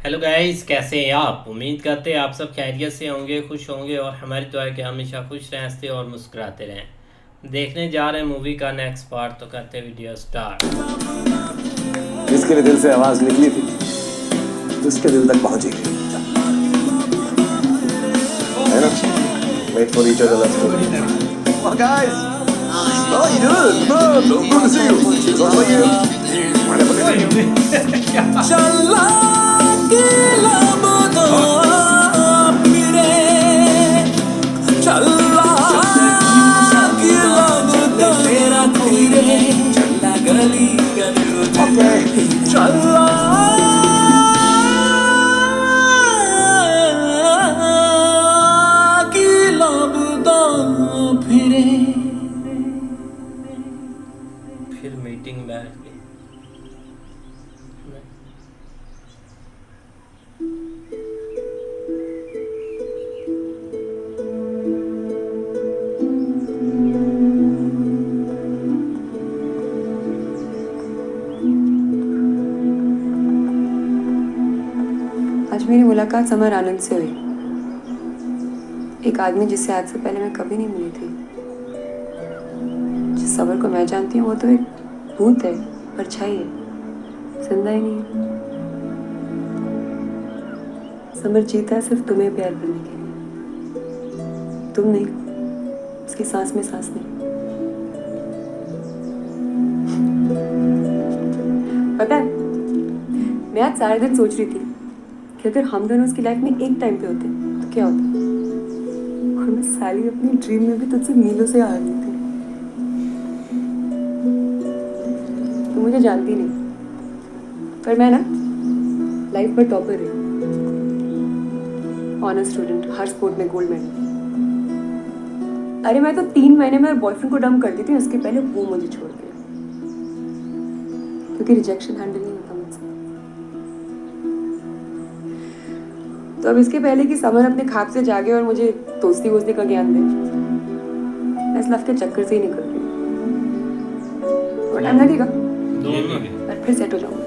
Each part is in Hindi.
हेलो गाइस, कैसे हैं आप? उम्मीद करते हैं आप सब खैरियत से होंगे, खुश होंगे और हमारी दुआ है कि हमेशा खुश रहें, हंसते और मुस्कुराते रहें। देखने जा रहे हैं मूवी का नेक्स्ट पार्ट, तो करते वीडियो स्टार्ट। जिसके लिए दिल से आवाज निकली थी उसके दिल तक पहुंचेगी, है ना? Wait for each other, let's go. Oh guys, how are you doing? Man, good to see you. How are you? Wonderful to see you. चला के लबों फिरे चला के लबों तेरा फिरे चला गली गली चला के लबों फिरे फिर मीटिंग बैठ गई। आज मेरी मुलाकात समर आनंद से हुई। एक आदमी जिससे आज से पहले मैं कभी नहीं मिली थी। जिस समर को मैं जानती हूँ वो तो एक भूत है, परछाई है, जिंदा ही नहीं है। समर जीता है सिर्फ तुम्हें प्यार करने के लिए, तुम नहीं, उसकी सांस में सांस नहीं। पता है, मैं आज सारे दिन सोच रही थी कि अगर हम दोनों उसकी लाइफ में एक टाइम पे होते तो क्या होता। और मैं साली अपनी ड्रीम में भी तुझसे मीलों से आ रही थी। तू मुझे जानती नहीं, पर मैं ना लाइफ पर टॉपर रही, ऑनर स्टूडेंट, हर स्पोर्ट में गोल्ड मेडल। अरे मैं तो 3 महीने में बॉयफ्रेंड को डंप करती थी, उसके पहले वो मुझे छोड़ दिया क्योंकि रिजेक्शन हैंडल नहीं होता मुझसे। तो अब इसके पहले कि समर अपने खाब से जागे और मुझे दोस्ती वोस्ती का ज्ञान दे, मैं इस लव के चक्कर से ही निकल रही हूँ। और टाइम लगेगा, पर फिर सेट हो जाऊंगा।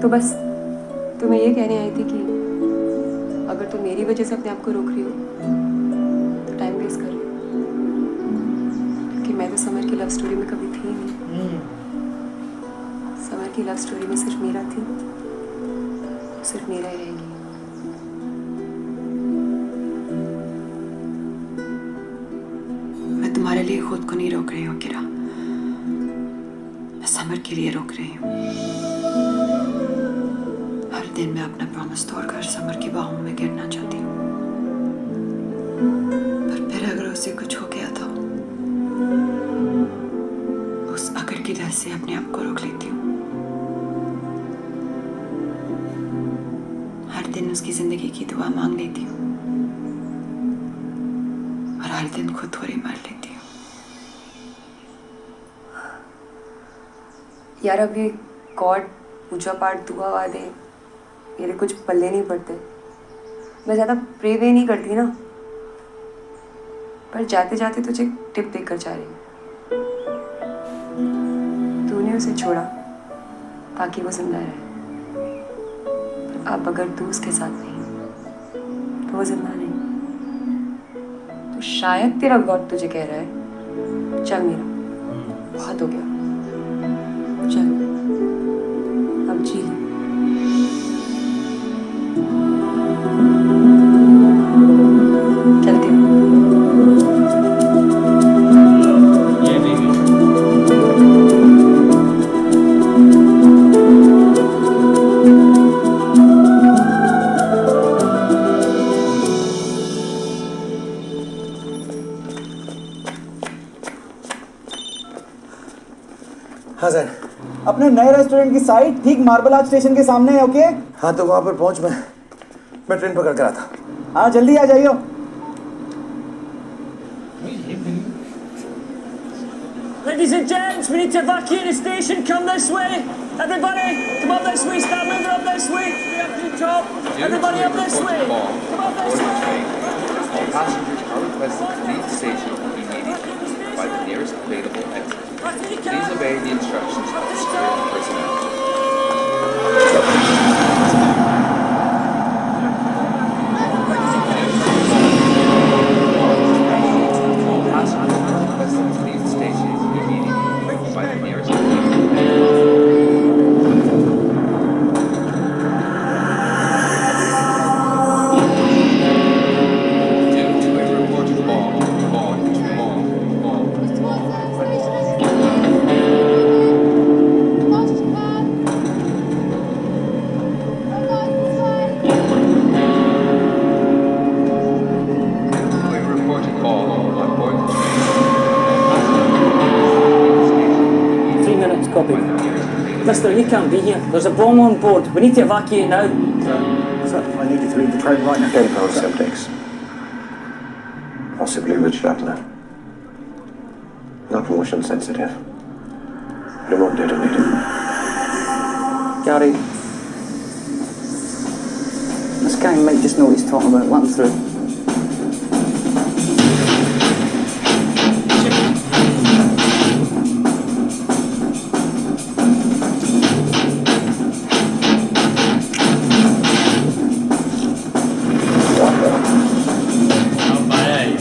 तो बस तुम्हें ये कहने आई थी कि अगर तुम मेरी वजह से अपने आप को रोक रही हो तो टाइम वेस्ट कर रही हो, क्योंकि मैं तो समर की लव स्टोरी में कभी थी नहीं। समर की लव स्टोरी में सिर्फ मेरा थी, सिर्फ मेरा ही रहेगी। मैं तुम्हारे लिए खुद को नहीं रोक रही हूँ किरा, मैं समर के लिए रोक रही हूँ। हर दिन मैं अपना प्रॉमिस तोड़कर समर की बाहों में गिरना चाहती हूँ, पर फिर अगर उसे कुछ हो गया तो उस अगर की डर से अपने आप को रोक लेती हूँ। हर दिन उसकी जिंदगी की दुआ मांग लेती हूँ और हर दिन खुद थोड़ी मार लेती हूँ। यार अभी गॉड, पूजा पाठ, दुआ वादे मेरे कुछ पल्ले नहीं पड़ते। मैं ज़्यादा प्रे वे नहीं करती ना, पर जाते जाते तुझे टिप देकर जा रही हूँ। तूने उसे छोड़ा ताकि वो जिंदा रहे, अब अगर तू उसके साथ नहीं तो वो जिंदा नहीं। तो शायद तेरा गॉड तुझे कह रहा है चल मेरा बहुत हो गया, चल अब जी ले। चलते हैं। ये देखिए, हाँ सर। अपने नए रेस्टोरेंट की साइट ठीक मार्बल आर्च स्टेशन के सामने है। ओके, हाँ तो वहां पर पहुंच, मैं ट्रेन पकड़ कर आता। हाँ जल्दी आ जाइयो। Ladies and gents, we need to evacuate the station. Come this way. Everybody, come up this way. Start moving up this way. Up to the top. Everybody up this way. Come up this way. All passengers are requested to leave the station immediately by the nearest available exit. Please obey the instructions of the security personnel. Mister, you can't be here. There's a bomb on board. We need to evacuate now. Sir, I need you to leave the train right now. 10 pound Semtex. Possibly with shrapnel. Not motion sensitive. Remote detonator. Gary, this guy might just know what he's talking about. Let him through. अब आया ही।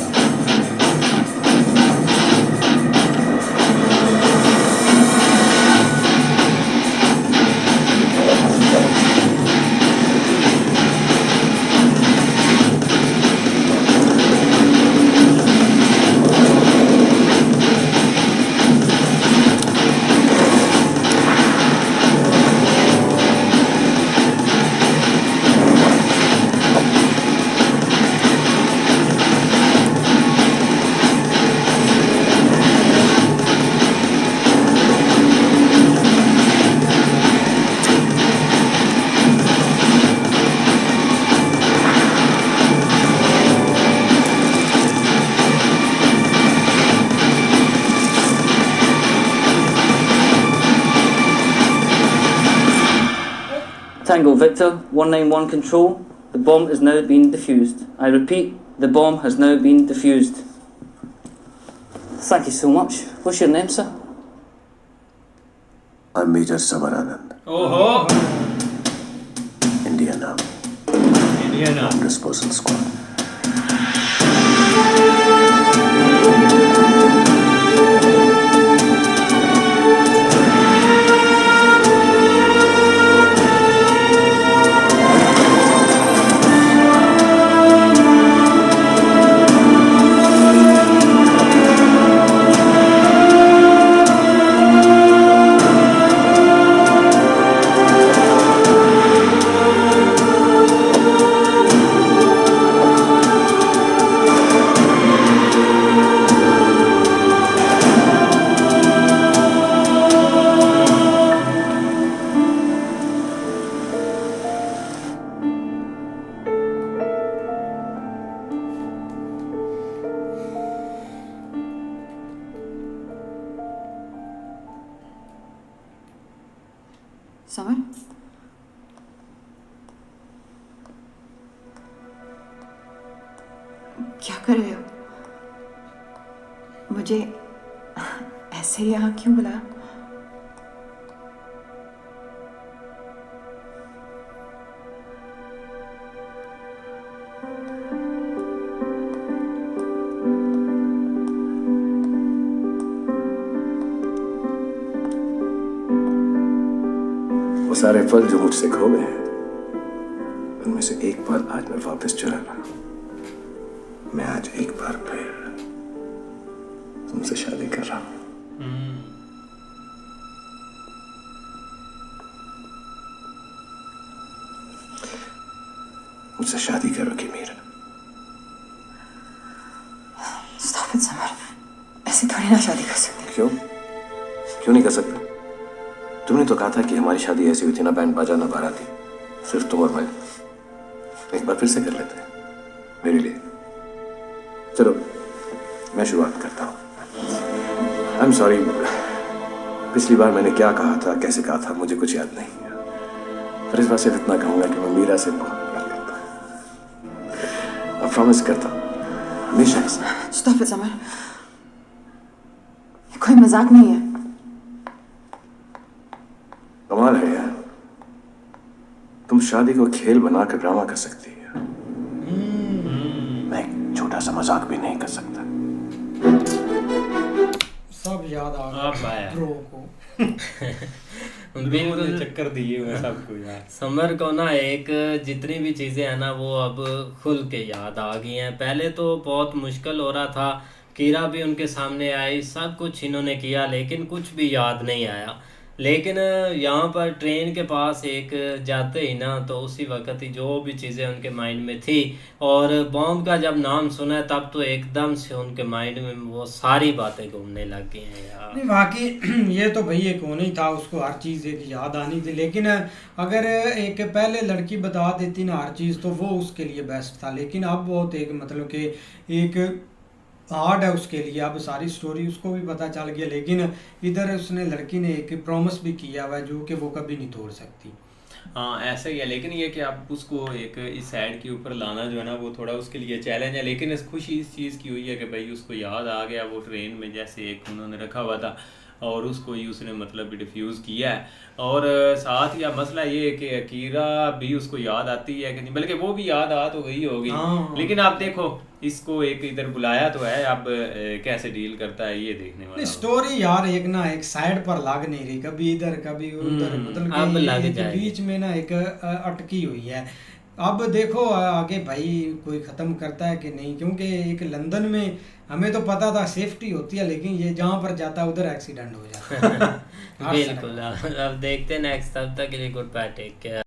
Tango Victor, 191 control. The bomb has now been defused. I repeat, the bomb has now been defused. Thank you so much. What's your name, sir? I'm Major Samar Anand. ओहो, Indian Army. Indian army. Disposal Squad. Summer, क्या कर रहे हो? मुझे ऐसे यहाँ क्यों बुलाया? वो सारे फल जो मुझसे खो गए हैं, उनमें से एक पल आज मैं वापस चुरा लाया। मैं आज एक बार फिर तुमसे शादी कर रहा हूँ। मुझसे शादी करोगी मीरा? Stop it, summer. ऐसे थोड़ी ना शादी कर सकते। क्यों? क्यों नहीं कर सकते? तुमने तो कहा था कि हमारी शादी ऐसी हुई थी, ना बैंड बाजा ना बाराती, सिर्फ तुम और मैं। एक बार फिर से कर लेते हैं मेरे लिए। चलो मैं शुरुआत करता हूँ। आई एम सॉरी, पिछली बार मैंने क्या कहा था, कैसे कहा था, मुझे कुछ याद नहीं। पर इस बार सिर्फ इतना कहूंगा कि मैं मीरा से बहुत प्यार करता हूँ। अब प्रॉमिस करता हूँ हमेशा ऐसा। Stop it, summer. ये कोई मजाक नहीं है। कमाल है यार, तुम शादी को खेल बनाकर ड्रामा कर सकती है। मैं एक छोटा सा मजाक भी नहीं कर सकता। सब याद आ अब आया। गया ब्रो को। बिल्कुल चक्कर दिए हुए सबको यार। समर को ना एक जितनी भी चीज़ें हैं ना वो अब खुल के याद आ गई हैं। पहले तो बहुत मुश्किल हो रहा था, कीरा भी उनके सामने आई, सब कुछ इन्होंने किया लेकिन कुछ भी याद नहीं आया। लेकिन यहाँ पर ट्रेन के पास एक जाते ही ना तो उसी वक्त ही जो भी चीज़ें उनके माइंड में थी और बॉम्ब का जब नाम सुना तब तो एकदम से उनके माइंड में वो सारी बातें घूमने लग गई हैं यार। नहीं वाकई ये तो भाई एक होना ही था, उसको हर चीज़ एक याद आनी थी। लेकिन अगर एक पहले लड़की बता देती ना हर चीज़ तो वो उसके लिए बेस्ट था। लेकिन अब बहुत एक मतलब कि एक हार्ड है उसके लिए, अब सारी स्टोरी उसको भी पता चल गया। लेकिन इधर उसने लड़की ने एक प्रॉमिस भी किया हुआ है जो कि वो कभी नहीं तोड़ सकती। हाँ ऐसा ही है, लेकिन ये कि आप उसको एक इस साइड के ऊपर लाना जो है ना वो थोड़ा उसके लिए चैलेंज है। लेकिन इस खुशी इस चीज़ की हुई है कि भाई उसको याद आ गया वो ट्रेन में जैसे एक उन्होंने रखा हुआ था और उसको ही उसने मतलब डिफ्यूज़ किया है। और साथ ही अब मसला ये है कि अकीरा भी उसको याद आती है कि नहीं, बल्कि वो भी याद आ तो गई होगी। हाँ। लेकिन आप देखो इसको एक इधर बुलाया तो है, अब कैसे डील करता है ये देखने वाला होगा। स्टोरी यार एक ना एक साइड पर लग नहीं रही, कभी इधर कभी उधर, मतलब अब कि लग एक जाएगी। बीच में ना एक अटकी हुई है। अब देखो आगे भाई कोई ख़त्म करता है कि नहीं, क्योंकि एक लंदन में हमें तो पता था सेफ्टी होती है, लेकिन ये जहाँ पर जाता है उधर एक्सीडेंट हो जाता है। बिल्कुल। अब देखते हैं नेक्स्ट, तब तक के लिए गुड बाय, टेक केयर।